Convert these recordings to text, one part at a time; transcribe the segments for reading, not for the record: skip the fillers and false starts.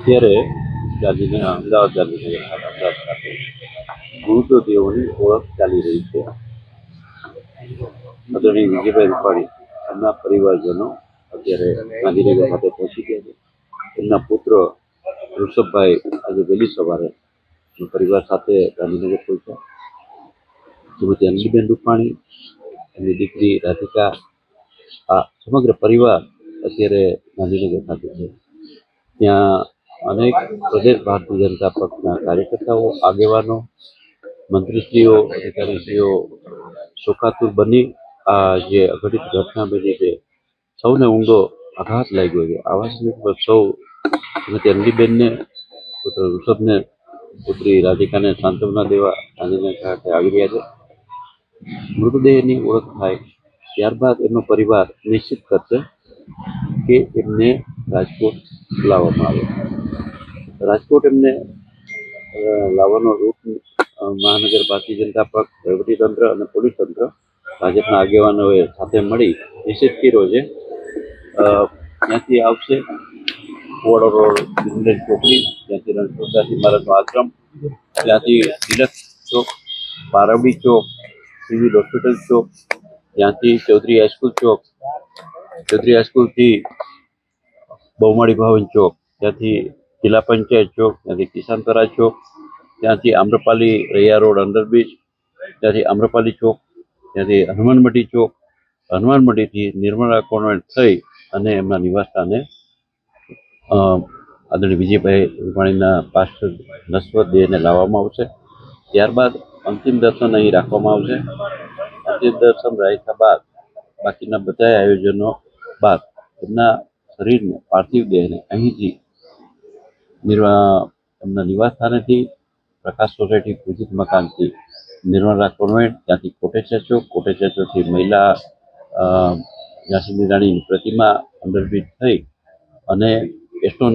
અત્યારે અમદાવાદ ગાંધીનગર અમદાવાદ ખાતે મૃતદેહોની ઓળખ ચાલી રહી છે. આદરણીય વિજયભાઈ રૂપાણી એમના પરિવારજનો અત્યારે ગાંધીનગર ખાતે પહોંચી ગયા છે. એમના પુત્ર ઋષભભાઈ આજે વહેલી સવારે પરિવાર સાથે ગાંધીનગર પહોંચ્યા. શ્રીમતી અંજલીબેન રૂપાણી, એમની દીકરી રાધિકા, આ સમગ્ર પરિવાર અત્યારે ગાંધીનગર ખાતે છે. ત્યાં અનેક પ્રદેશ ભારતીય જનતા પક્ષના કાર્યકર્તાઓ, આગેવાનો, મંત્રીશ્રીઓ, અધિકારીશ્રીઓ શોકાતુર બની આ જે અઘટિત ઘટના બની છે, સૌને ઊંડો આઘાત લાગ્યો છે. આવા સમયમાં સૌ શ્રીમતી અંજલીબેનને, પુત્ર ઋષભને, પુત્રી રાધિકાને સાંત્વના દેવા ગાંધીનગર ખાતે આવી રહ્યા છે. મૃતદેહની ઓળખ થાય ત્યારબાદ એમનો પરિવાર નિશ્ચિત કરશે કે એમને રાજકોટ લાવવામાં આવે. રાજકોટ એમને લાવવાનો રૂટ મહાનગર ભારતીય જનતા પક્ષ, વહીવટીતંત્ર અને પોલીસ તંત્ર, ભાજપના આગેવાનોએ સાથે મળી નિશ્ચિત કર્યો છે. ત્યાંથી આવશે કુવાડો રોડ, ઇંગ્લેન્ડ ચોકડી, ત્યાંથી રણછોડદાસ ઇમારતનો આશ્રમ, ત્યાંથી તિલક ચોક, પારવડી ચોક, સિવિલ હોસ્પિટલ ચોક, ત્યાંથી ચૌધરી હાઈસ્કૂલ ચોક, ચૌધરી હાઈસ્કૂલથી બહુમાળી ભવન ચોક, ત્યાંથી જિલ્લા પંચાયત ચોક, ત્યાંથી કિસાનતરા ચોક, ત્યાંથી આમ્રપાલી રૈયા રોડ અંડરબ્રિજ, ત્યાંથી આમ્રપાલી ચોક, ત્યાંથી હનુમાનમઢી ચોક, હનુમાનમઢીથી નિર્મળા કોન્વેન્ટ થઈ અને એમના નિવાસસ્થાને આદરણીય વિજયભાઈ રૂપાણીના પાર્થિવ નશ્વર દેહને લાવવામાં આવશે. ત્યારબાદ અંતિમ દર્શન અહીં રાખવામાં આવશે. અંતિમ દર્શન રાખ્યા બાદ બાકીના બધા આયોજનો બાદ એમના શરીરને, પાર્થિવ દેહને અહીંથી એમના નિવાસ સ્થાનેથી પ્રકાશ સોસાયટી પૂજિત મકાનથી નિર્મળા કોન્વેન્ટ, ત્યાંથી કોટેચા ચોક, કોટેચા ચોકથી મહિલા ઝાંસીની રાણીની પ્રતિમા અંડરબ્રિજ થઈ અને એસ્ટોન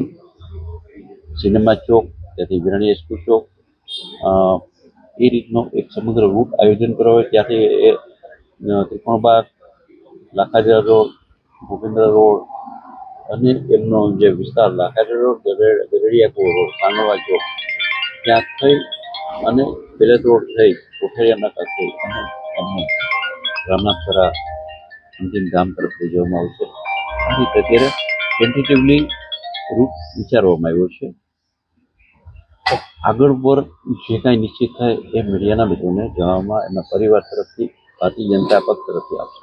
સિનેમા ચોક, ત્યાંથી વિરાણી હાઈસ્કૂલ ચોક, એ રીતનો એક સમગ્ર રૂટ આયોજન કર્યો હોય. ત્યાંથી એ ત્રિકોણબાગ, લાખાજા રોડ, ભૂપેન્દ્ર રોડ અને એમનો જે વિસ્તાર લાખાજા રોડ, ગઢડિયા કુવો રોડ, કાનોવા ચોક, ત્યાં થઈ અને બેલેત રોડ થઈ કોઠારિયા નાકા થઈ અને એમને રામનાથપરા અંતિમ ધામ તરફ લઈ જવામાં આવશે. આ રીતે અત્યારે ટેન્ટેટિવલી રૂટ વિચારવામાં આવ્યો છે. આગળ પર જે કાંઈ નિશ્ચિત થાય એ મીડિયાના મિત્રોને જણાવવામાં એમના પરિવાર તરફથી, ભારતીય જનતા પક્ષ તરફથી આવશે.